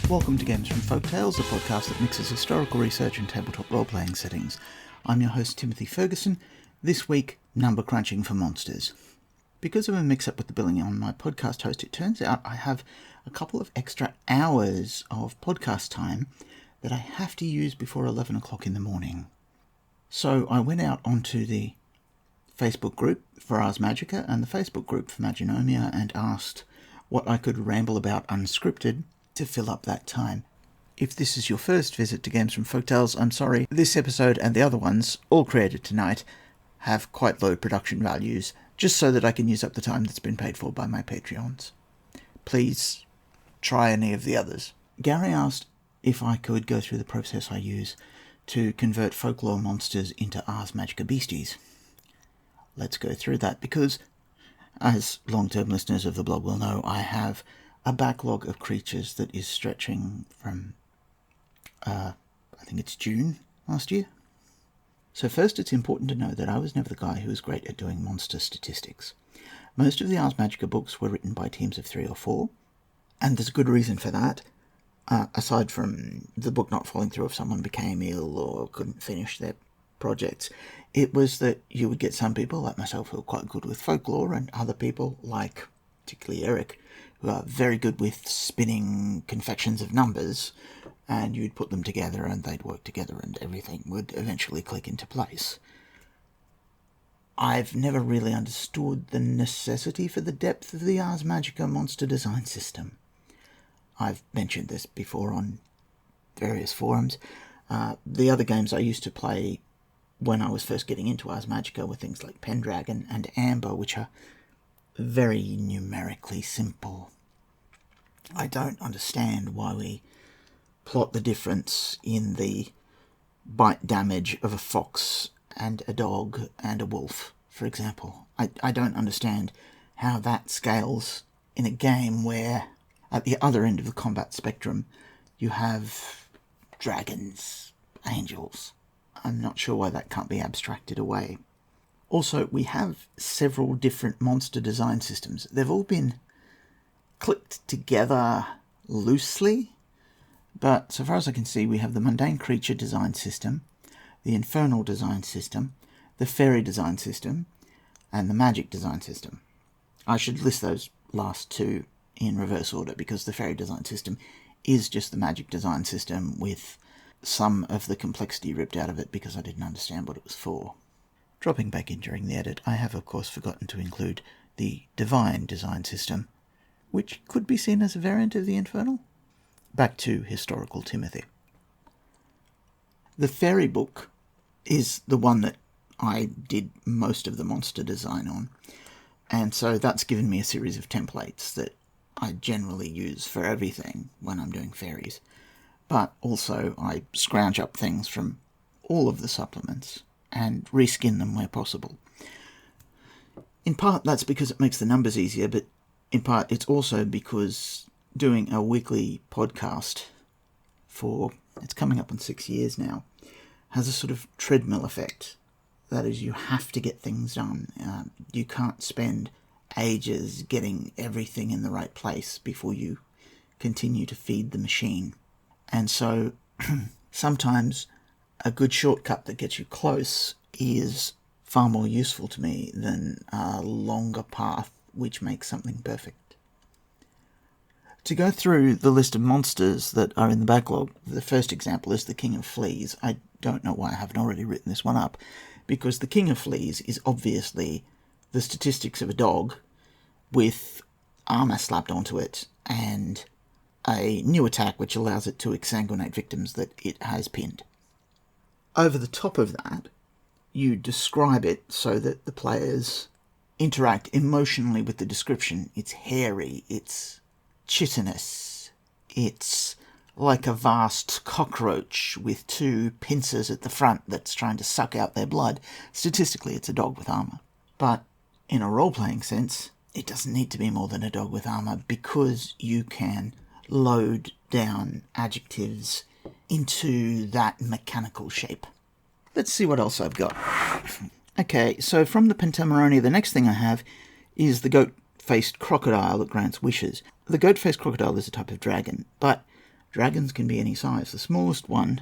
Welcome to Games from Folktales, a podcast that mixes historical research and tabletop role-playing settings. I'm your host, Timothy Ferguson. This week, number crunching for monsters. Because of a mix-up with the billing on my podcast host, it turns out I have a couple of extra hours of podcast time that I have to use before 11 o'clock in the morning. So I went out onto the Facebook group for Ars Magica and the Facebook group for Maginomia and asked what I could ramble about unscripted to fill up that time. If this is your first visit to Games from Folktales, I'm sorry. This episode and the other ones, all created tonight, have quite low production values, just so that I can use up the time that's been paid for by my Patreons. Please try any of the others. Gary asked if I could go through the process I use to convert folklore monsters into Ars Magica beasties. Let's go through that, because, as long-term listeners of the blog will know, I have a backlog of creatures that is stretching from, I think it's June last year. So first, it's important to know that I was never the guy who was great at doing monster statistics. Most of the Ars Magica books were written by teams of 3 or 4, and there's a good reason for that. Aside from the book not falling through if someone became ill or couldn't finish their projects, it was that you would get some people, like myself, who are quite good with folklore, and other people, like particularly Eric, who are very good with spinning confections of numbers, and you'd put them together and they'd work together and everything would eventually click into place. I've never really understood the necessity for the depth of the Ars Magica monster design system. I've mentioned this before on various forums. The other games I used to play when I was first getting into Ars Magica were things like Pendragon and Amber, which are very numerically simple. I don't understand why we plot the difference in the bite damage of a fox and a dog and a wolf, for example. I don't understand how that scales in a game where, at the other end of the combat spectrum, you have dragons, angels. I'm not sure why that can't be abstracted away. Also, we have several different monster design systems. They've all been clicked together loosely, but so far as I can see, we have the mundane creature design system, the infernal design system, the fairy design system, and the magic design system. I should list those last two in reverse order, because the fairy design system is just the magic design system with some of the complexity ripped out of it because I didn't understand what it was for. Dropping back in during the edit, I have of course forgotten to include the divine design system, which could be seen as a variant of the infernal. Back to historical Timothy. The fairy book is the one that I did most of the monster design on, and so that's given me a series of templates that I generally use for everything when I'm doing fairies. But also I scrounge up things from all of the supplements and reskin them where possible. In part, that's because it makes the numbers easier, but in part, it's also because doing a weekly podcast for, it's coming up on 6 years now, has a sort of treadmill effect. That is, you have to get things done. You can't spend ages getting everything in the right place before you continue to feed the machine. And so sometimes a good shortcut that gets you close is far more useful to me than a longer path which makes something perfect. To go through the list of monsters that are in the backlog, the first example is the King of Fleas. I don't know why I haven't already written this one up, because the King of Fleas is obviously the statistics of a dog with armor slapped onto it and a new attack which allows it to exsanguinate victims that it has pinned. Over the top of that, you describe it so that the players interact emotionally with the description. It's hairy, it's chitinous, it's like a vast cockroach with 2 pincers at the front that's trying to suck out their blood. Statistically, it's a dog with armor. But in a role-playing sense, it doesn't need to be more than a dog with armor, because you can load down adjectives into that mechanical shape. Let's see what else I've got. Okay, so from the Pentamerone, the next thing I have is the goat-faced crocodile that grants wishes. The goat-faced crocodile is a type of dragon, but Dragons can be any size. The smallest one,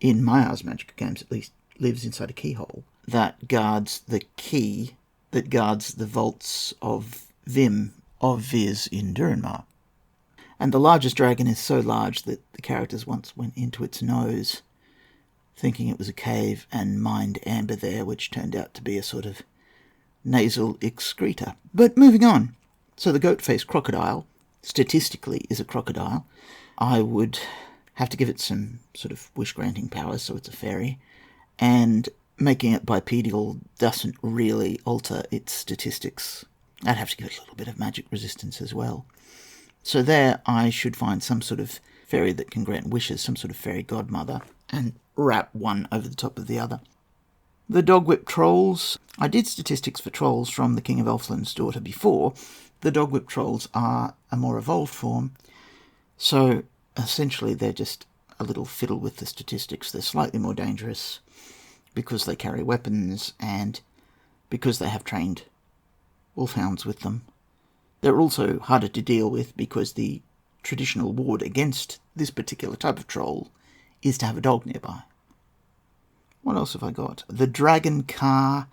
in my Ars Magica games at least, lives inside a keyhole that guards the key that guards the vaults of Vim of Viz in Durinmar. And the largest dragon is so large that the characters once went into its nose thinking it was a cave and mined amber there, which turned out to be a sort of nasal excreta. But moving on. So the goat-faced crocodile, statistically, is a crocodile. I would have to give it some sort of wish-granting powers, so it's a fairy. And making it bipedal doesn't really alter its statistics. I'd have to give it a little bit of magic resistance as well. So there I should find some sort of fairy that can grant wishes, some sort of fairy godmother, and wrap one over the top of the other. The dog-whipped trolls. I did statistics for trolls from the King of Elfland's daughter before. The dog-whipped trolls are a more evolved form, so essentially they're just a little fiddle with the statistics. They're slightly more dangerous because they carry weapons and because they have trained wolfhounds with them. They're also harder to deal with because the traditional ward against this particular type of troll is to have a dog nearby. What else have I got? The dragon car.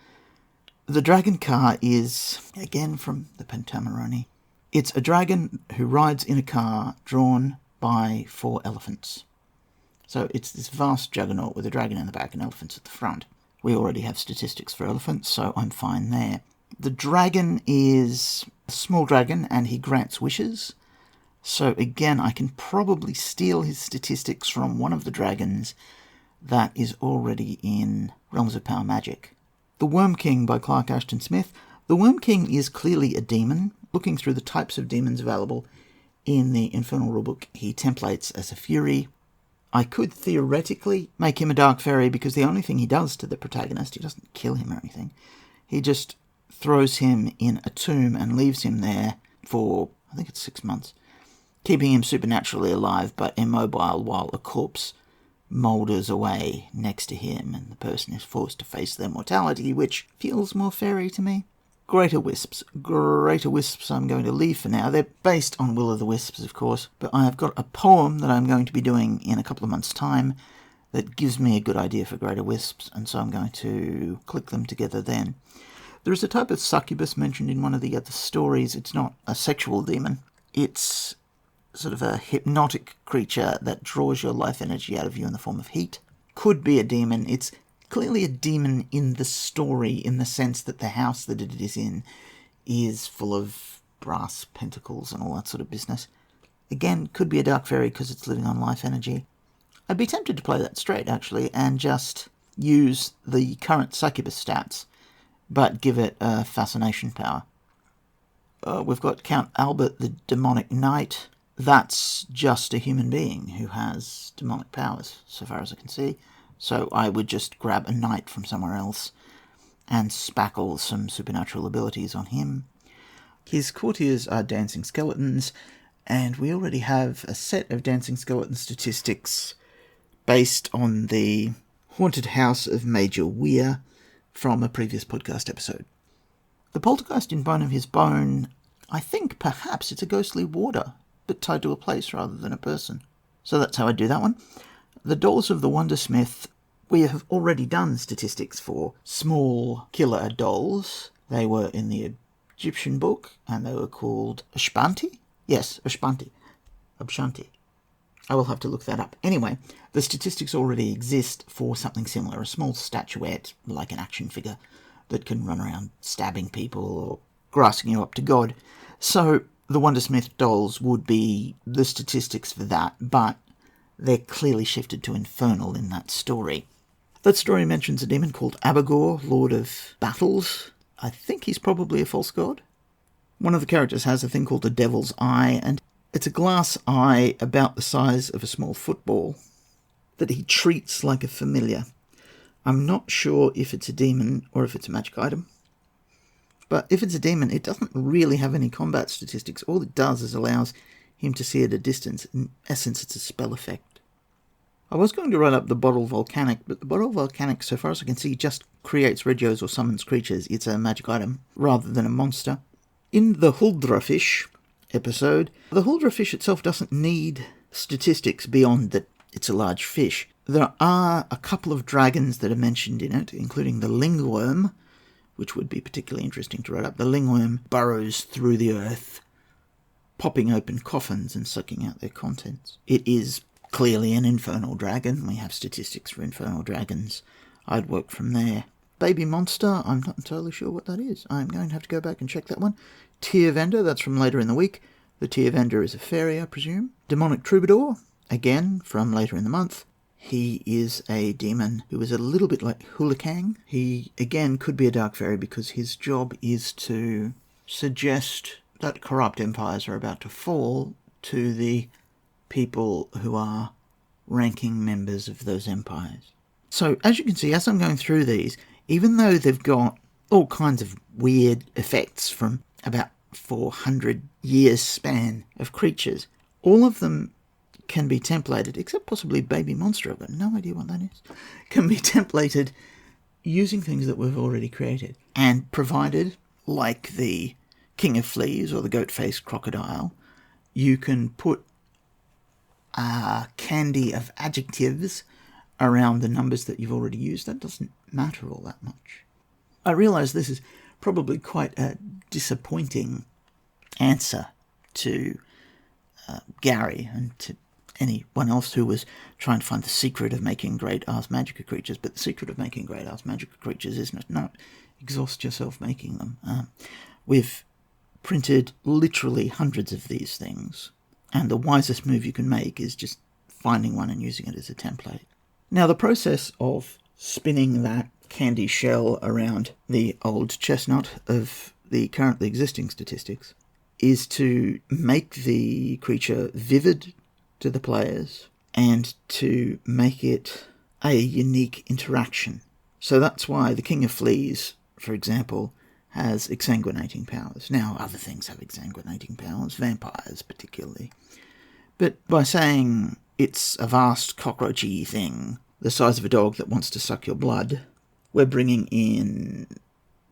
The dragon car is, again, from the Pentamerone. It's a dragon who rides in a car drawn by 4 elephants. So it's this vast juggernaut with a dragon in the back and elephants at the front. We already have statistics for elephants, so I'm fine there. The dragon is a small dragon and he grants wishes. So again, I can probably steal his statistics from one of the dragons that is already in Realms of Power Magic. The Worm King by Clark Ashton Smith. The Worm King is clearly a demon. Looking through the types of demons available in the Infernal Rulebook, he templates as a fury. I could theoretically make him a dark fairy because the only thing he does to the protagonist, he doesn't kill him or anything, he just throws him in a tomb and leaves him there for, I think it's 6 months, keeping him supernaturally alive but immobile while a corpse moulders away next to him and the person is forced to face their mortality, which feels more fairy to me. Greater Wisps. Greater Wisps I'm going to leave for now. They're based on Will o' the Wisps, of course, but I have got a poem that I'm going to be doing in a couple of months' time that gives me a good idea for Greater Wisps, and so I'm going to click them together then. There is a type of succubus mentioned in one of the other stories. It's not a sexual demon. It's sort of a hypnotic creature that draws your life energy out of you in the form of heat. Could be a demon. It's clearly a demon in the story in the sense that the house that it is in is full of brass pentacles and all that sort of business. Again, could be a dark fairy because it's living on life energy. I'd be tempted to play that straight, actually, and just use the current succubus stats, but give it a fascination power. We've got Count Albert, the demonic knight. That's just a human being who has demonic powers, so far as I can see. So I would just grab a knight from somewhere else and spackle some supernatural abilities on him. His courtiers are dancing skeletons, and we already have a set of dancing skeleton statistics based on the haunted house of Major Weir from a previous podcast episode. The poltergeist in Bone of His Bone, I think perhaps it's a ghostly warder, but tied to a place rather than a person. So that's how I do that one. The Dolls of the Wondersmith, we have already done statistics for small killer dolls. They were in the Egyptian book, and they were called Ashpanti? Yes, Ashpanti. Abshanti. I will have to look that up. Anyway, the statistics already exist for something similar, a small statuette, like an action figure, that can run around stabbing people or grassing you up to God. So the Wondersmith dolls would be the statistics for that, but they're clearly shifted to infernal in that story. That story mentions a demon called Abagor, Lord of Battles. I think he's probably a false god. One of the characters has a thing called the Devil's Eye, and it's a glass eye about the size of a small football that he treats like a familiar. I'm not sure if it's a demon or if it's a magic item. But if it's a demon, it doesn't really have any combat statistics. All it does is allows him to see at a distance. In essence, it's a spell effect. I was going to write up the Bottle Volcanic, but the Bottle Volcanic, so far as I can see, just creates regios or summons creatures. It's a magic item rather than a monster. In the Huldrafish episode, the Huldrafish itself doesn't need statistics beyond that it's a large fish. There are a couple of dragons that are mentioned in it, including the lingworm, which would be particularly interesting to write up. The lingworm burrows through the earth, popping open coffins and sucking out their contents. It is clearly an infernal dragon. We have statistics for infernal dragons. I'd work from there. Baby monster, I'm not entirely sure what that is. I'm going to have to go back and check that one. Tear vendor, that's from later in the week. The tear vendor is a fairy, I presume. Demonic troubadour, again, from later in the month. He is a demon who is a little bit like Hulakang. He, again, could be a dark fairy because his job is to suggest that corrupt empires are about to fall to the people who are ranking members of those empires. So, as you can see, as I'm going through these, even though they've got all kinds of weird effects from about 400 years span of creatures, all of them can be templated, except possibly Baby Monster, I've got no idea what that is, can be templated using things that we've already created. And provided, like the King of Fleas or the goat-faced crocodile, you can put a candy of adjectives around the numbers that you've already used. That doesn't matter all that much. I realise this is probably quite a disappointing answer to Gary and to anyone else who was trying to find the secret of making great Ars Magica creatures, but the secret of making great Ars Magica creatures is not exhaust yourself making them. We've printed literally hundreds of these things, and the wisest move you can make is just finding one and using it as a template. Now, the process of spinning that candy shell around the old chestnut of the currently existing statistics is to make the creature vivid to the players and to make it a unique interaction. So that's why the King of Fleas, for example, has exsanguinating powers. Now, other things have exsanguinating powers, vampires particularly. But by saying it's a vast cockroachy thing, the size of a dog that wants to suck your blood, we're bringing in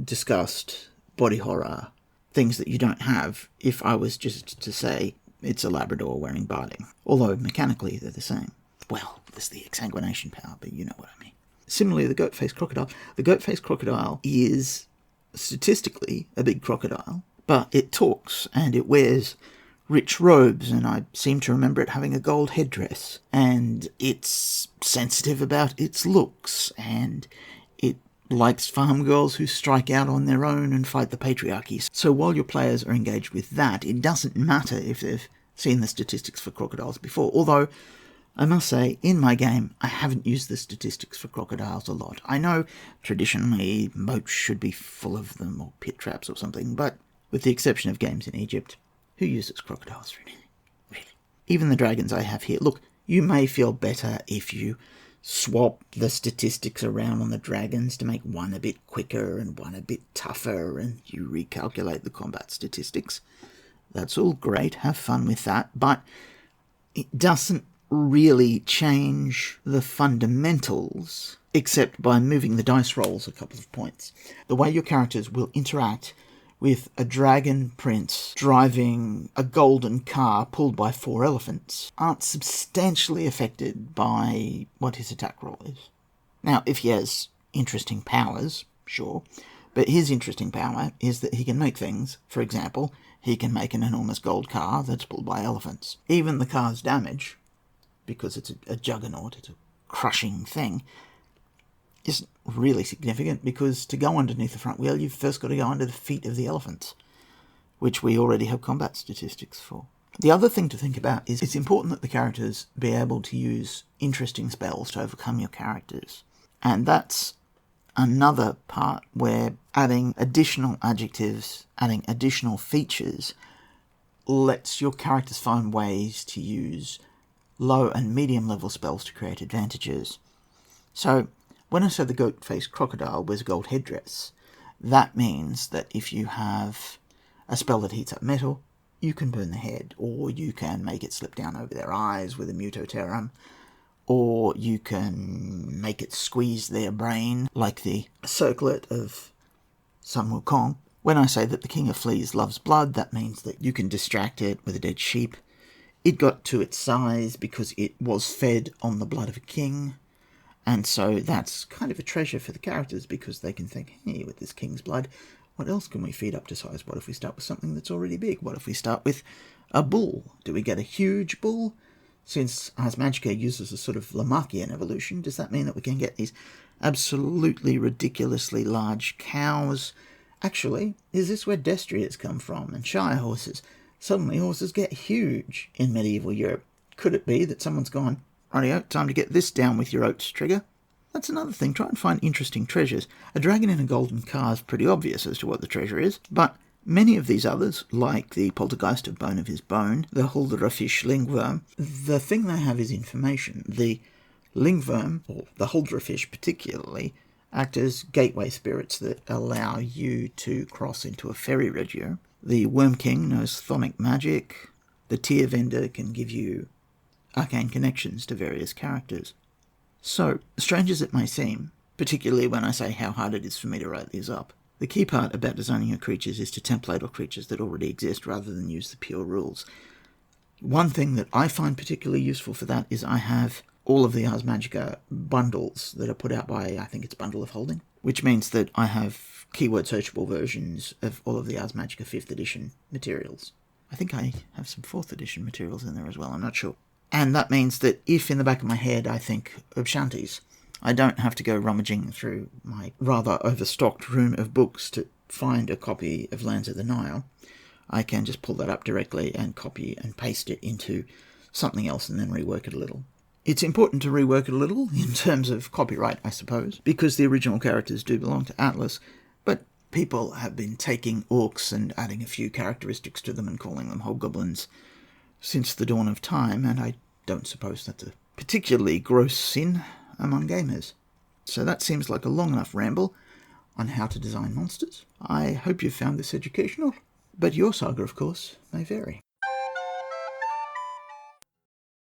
disgust, body horror, things that you don't have if I was just to say it's a Labrador wearing barding. Although mechanically they're the same. Well, there's the exsanguination power, but you know what I mean. Similarly, the goat-faced crocodile. The goat-faced crocodile is statistically a big crocodile, but it talks and it wears rich robes, and I seem to remember it having a gold headdress, and it's sensitive about its looks, and it likes farm girls who strike out on their own and fight the patriarchy. So while your players are engaged with that, it doesn't matter if they've seen the statistics for crocodiles before, although I must say, in my game, I haven't used the statistics for crocodiles a lot. I know traditionally moats should be full of them, or pit traps or something, but with the exception of games in Egypt, who uses crocodiles for anything? Really? Even the dragons I have here. Look, you may feel better if you swap the statistics around on the dragons to make one a bit quicker and one a bit tougher, and you recalculate the combat statistics. That's all great. Have fun with that. But it doesn't really change the fundamentals, except by moving the dice rolls a couple of points. The way your characters will interact with a dragon prince driving a golden car pulled by 4 elephants aren't substantially affected by what his attack roll is. Now, if he has interesting powers, sure, but his interesting power is that he can make things. For example, he can make an enormous gold car that's pulled by elephants. Even the car's damage, because it's a juggernaut, it's a crushing thing, isn't really significant, because to go underneath the front wheel, you've first got to go under the feet of the elephants, which we already have combat statistics for. The other thing to think about is it's important that the characters be able to use interesting spells to overcome your characters. And that's another part where adding additional adjectives, adding additional features, lets your characters find ways to use low and medium level spells to create advantages. So when I say the goat-faced crocodile wears a gold headdress, that means that if you have a spell that heats up metal, you can burn the head, or you can make it slip down over their eyes with a mutoterum, or you can make it squeeze their brain like the circlet of Sun Wukong. When I say that the King of Fleas loves blood, that means that you can distract it with a dead sheep. It got to its size because it was fed on the blood of a king, and so that's kind of a treasure for the characters because they can think, hey, with this king's blood, what else can we feed up to size? What if we start with something that's already big? What if we start with a bull? Do we get a huge bull? Since Ars Magica uses a sort of Lamarckian evolution, does that mean that we can get these absolutely ridiculously large cows? Actually, is this where destriers come from and shire horses? Suddenly horses get huge in medieval Europe. Could it be that someone's gone, rightio, time to get this down with your oats, Trigger? That's another thing. Try and find interesting treasures. A dragon in a golden car is pretty obvious as to what the treasure is, but many of these others, like the poltergeist of Bone of His Bone, the Huldrefisch Lingworm, the thing they have is information. The Lingworm, or the Huldrefisch particularly, act as gateway spirits that allow you to cross into a fairy regio. The Worm King knows chthonic magic. The Tier Vendor can give you arcane connections to various characters. So, strange as it may seem, particularly when I say how hard it is for me to write these up, the key part about designing your creatures is to template all creatures that already exist rather than use the pure rules. One thing that I find particularly useful for that is I have all of the Ars Magica bundles that are put out by, I think it's Bundle of Holding, which means that I have keyword searchable versions of all of the Ars Magica 5th edition materials. I think I have some 4th edition materials in there as well, I'm not sure. And that means that if in the back of my head I think of shanties, I don't have to go rummaging through my rather overstocked room of books to find a copy of Lands of the Nile. I can just pull that up directly and copy and paste it into something else and then rework it a little. It's important to rework it a little in terms of copyright, I suppose, because the original characters do belong to Atlas, but people have been taking orcs and adding a few characteristics to them and calling them hobgoblins since the dawn of time, and I don't suppose that's a particularly gross sin among gamers. So that seems like a long enough ramble on how to design monsters. I hope you've found this educational, but your saga, of course, may vary.